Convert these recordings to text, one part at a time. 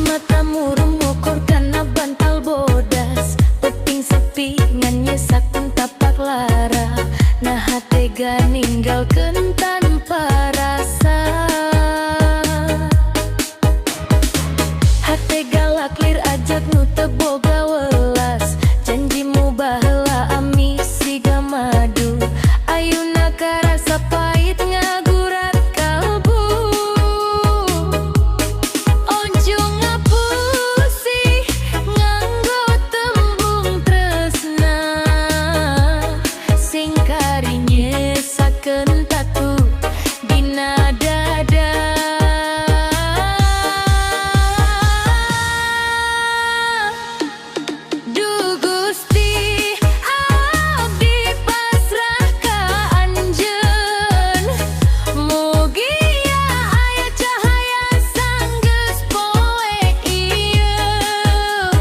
matamu rumukur karena bantal bodas. Peping sepi ngan nyesakun tapak lara. Nah tega ninggalkeun tanpa rasa. Hate galak lir ajak nu teu boga welas. Janjimu baheula ami siga madu. Ayeuna karasa pait ngagurat kalbu. Ojo ngapusi nganggo tembung tresna. Sing kari nyesakeun tatu dina dada. Duh Gusti, abdi pasrah ka anjeun. Mugi aya cahaya sanggeus poe ieu.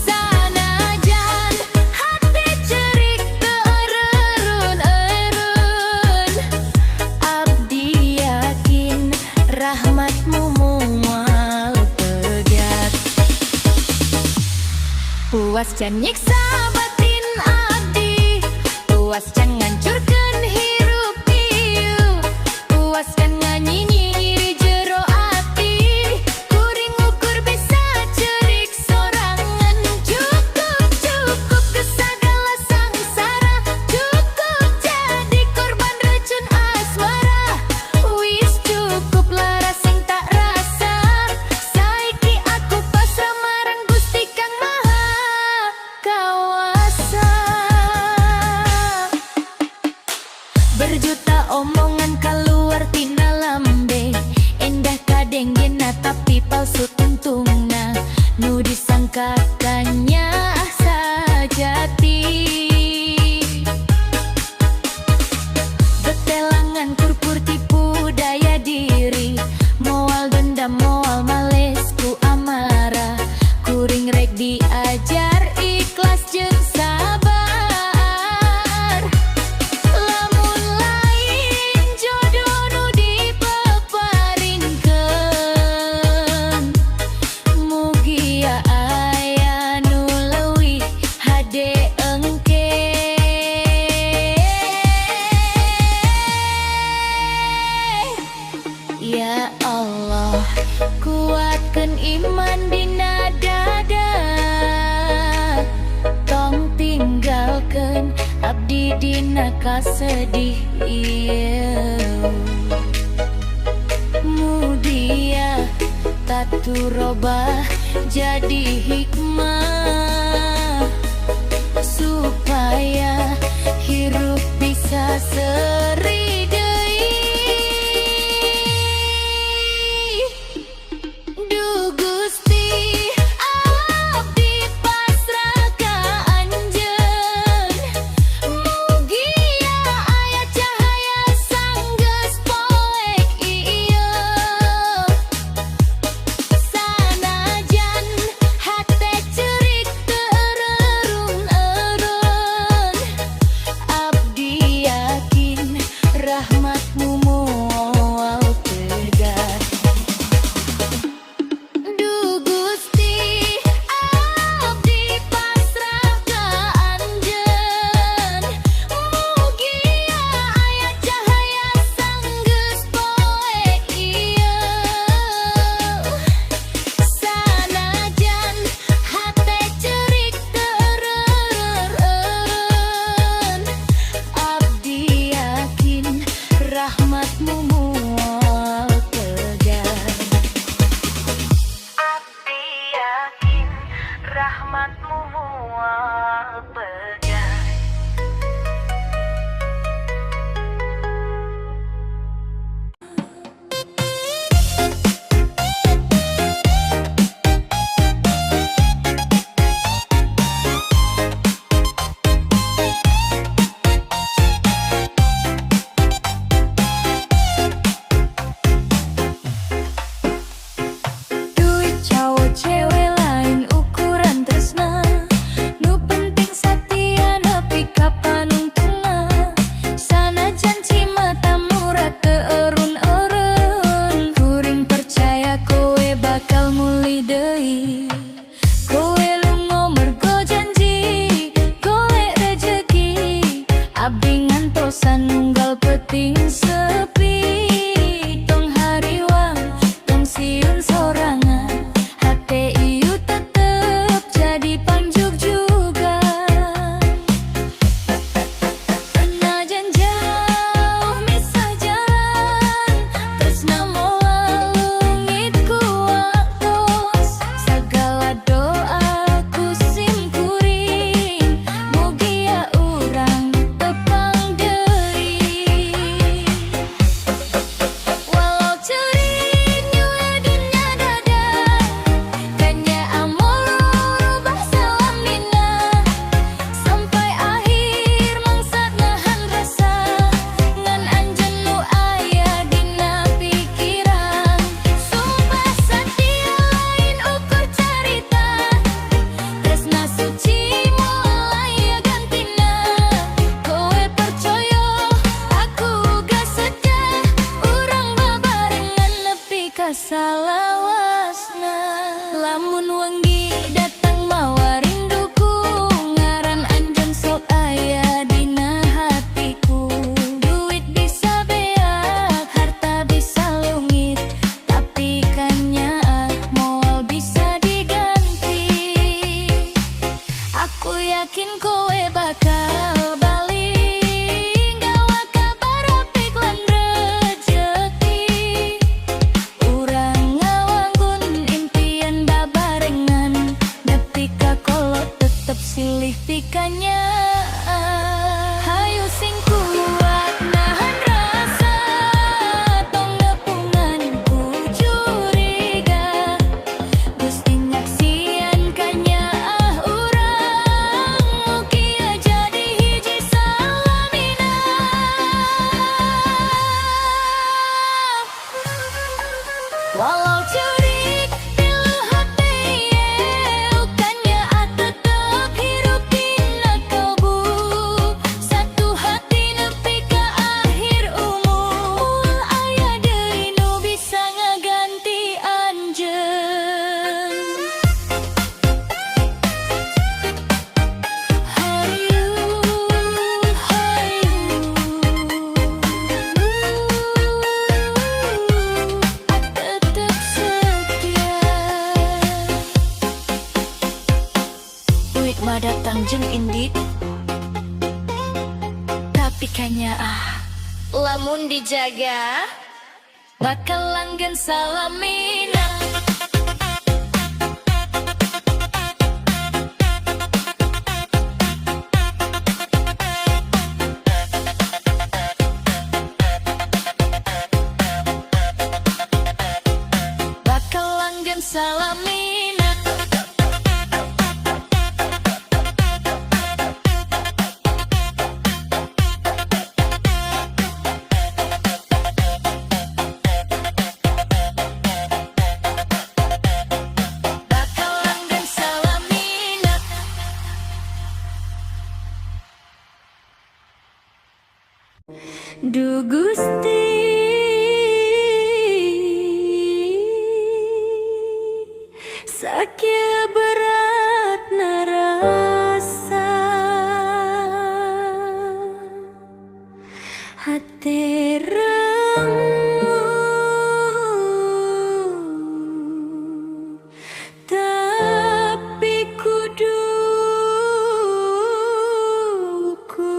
Sanajan hati cerik teu eureun-eureun, abdi yakin rahmatmu moal pegat. Puas can nyiksa batin abdi, puas can ngancurkeun hirup ieu, puas can nganyinyi jero ati. Kuring ukur bisa cerik sorangan. Cukup ke sagala sangsara. Cukup jadi korban racun asmara. Wis cukup lara sing tak rasa. Saiki aku pasrah marang Gusti Kang Maha Kawasa. Berjuta omongan kaluar tina lambe. Endah kadenggena tapi palsu tuntungna. Nu disangkakannya sajati. Betelangan kurpur tipu daya diri. Moal dendam moal males ku amarah. Kuring rek diajar ikhlas jeung sabar. Lamun lain jodoh nu dipeparingkeun, mugi aya nu leuwih hade engke. Ya Allah, kuatkeun iman dina dada. Tong tinggalkeun abdi dina kasedih ieu. Mudia tatu robah jadi hikmah, supaya hirup bisa seri deui. Duh Gusti, abdi pasrah ka anjeun. Mugi aya cahaya sanggeus poe ieu. Sanajan hate cerik teu eureun-eureun, abdi yakin rasa lawasna. Lamun wengi datang mawa rinduku, ngaran anjeun sok aya dina hatiku. Duit bisa beak, harta bisa lungit, tapi kanyaah moal bisa diganti. Aku yakin kowe bakal balik, gawa kabar apik lan rejeki. Urang ngawanggun impian babarengan, nepi ka kolot tetep silih pikanya. Hayu sing kuat nahan rasa, tong nepungan ku curiga. Gusti nyaksian kanyaah urang, mugia jadi hiji salamina. Walau curik tilu hati ukanya tetep hirup dina kalbu. Satu hati nepi ka akhir umur, aya deui nu bisa ngaganti anjeun. Hayu, hayu, tetep setia. Duit mah datang jeung indit, tapi kanyaah lamun dijaga bakal langgeng salamina. Bakal langgeng salamina. Bakal langgeng salamina. Du Gusti, sakia berat narasa, hati remu tapi kudu kuat.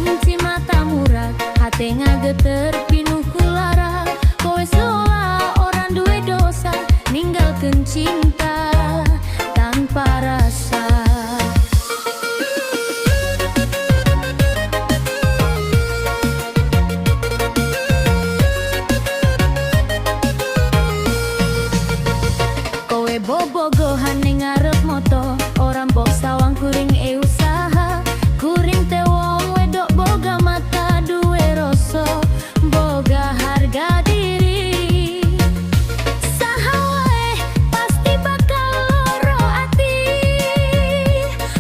benci mata murah, hati ngageter pinuh kulara. Kowe seolah orang duwe dosa, ninggalkeun cinta tanpa rasa. Kowe bobogohan ning ngarep moto, orang bok sawang kuring usaha. Kuring teh wong wedok boga mata duwe rasa, boga harga diri. Saha wae pasti bakal loro ati,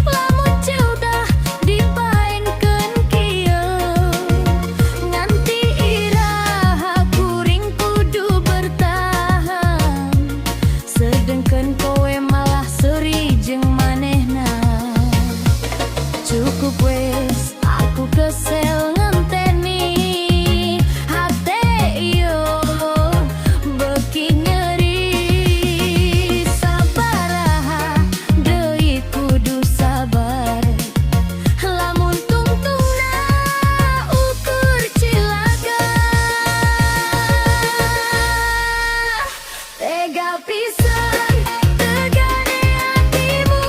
lamun ceudah dipaenkeun kieu. Nganti iraha kuring kudu bertahan, sedengkeun kowe malah seuri jeung manehna. Cukup wes, aku kesel ngenteni hate iyo beki nyeri. Sabaraha deui kudu sabar, lamun tungtungna ukur cilaga. Tega pisan tegane hatimu,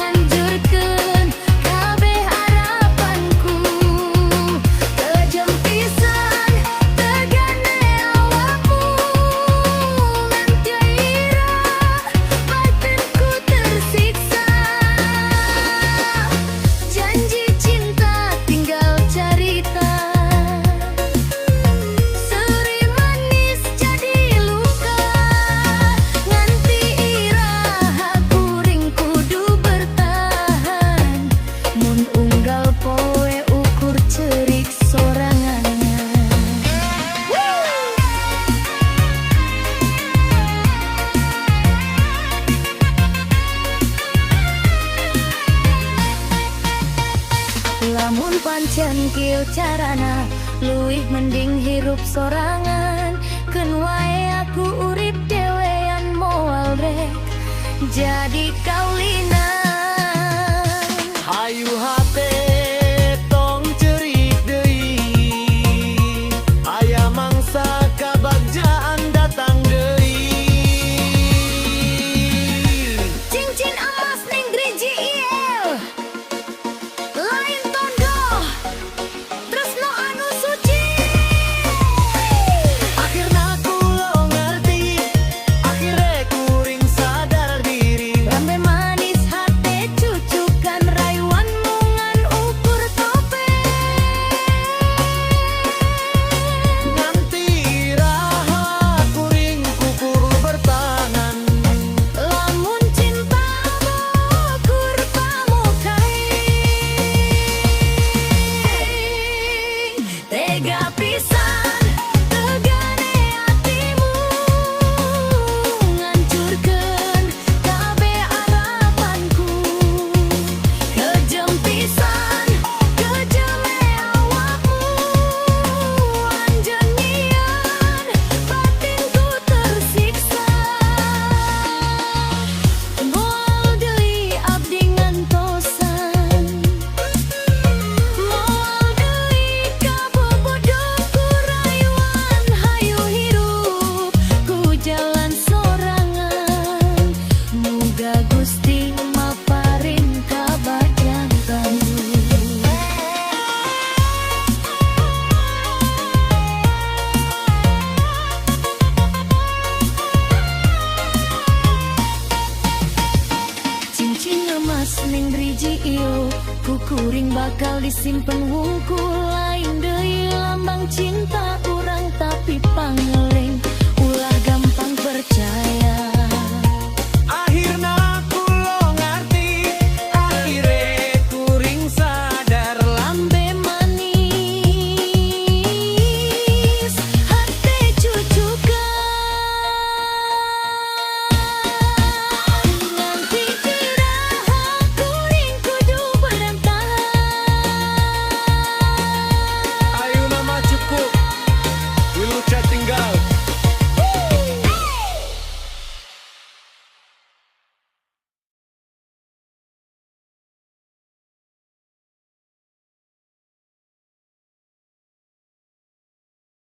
nganjurkeun kabeh harapanku. Kejam pisan tegane awakmu, nganti irah batinku tersiksa. Janji cinta tinggal carita, seuri manis jadi luka. Nganti iraha kuring kudu bertahan, mun unggal poe ukur cerik sorangannya. Lamun pancen kieu carana, luwih mending hirup sorangan. Keun wae aku urip dewean moal rek jadi kaulinan. Hayu hate tong cerik deui, aya mangsa kabagjaan datang deui. Cincin emas ning driji ieu, lain tondo tresno anu suci. Akhirna kulo ngerti, akhirnya kuring sadar diri. Lambe manis hate cucukan rayuan mungan ukur topeng. Nganti iraha kuring kukur bertahan, Lamun cinta ukur pamukai. Tega pisan tegane hatimu, ngancurkeun kabeh harapanku. Kejam pisan kejeme awakmu, anjeun nyieun batinku tersiksa. Moal deui abdi ngantosan, moal deui kabobodohku rayuan. Hayu hirup ku jalan sorangan, muga Gusti maparing kabajangkanmu. Cincin emas ning driji ieu, kukuring bakal disimpen wungkul. Lain deui lambang cinta urang tapi pangeleng.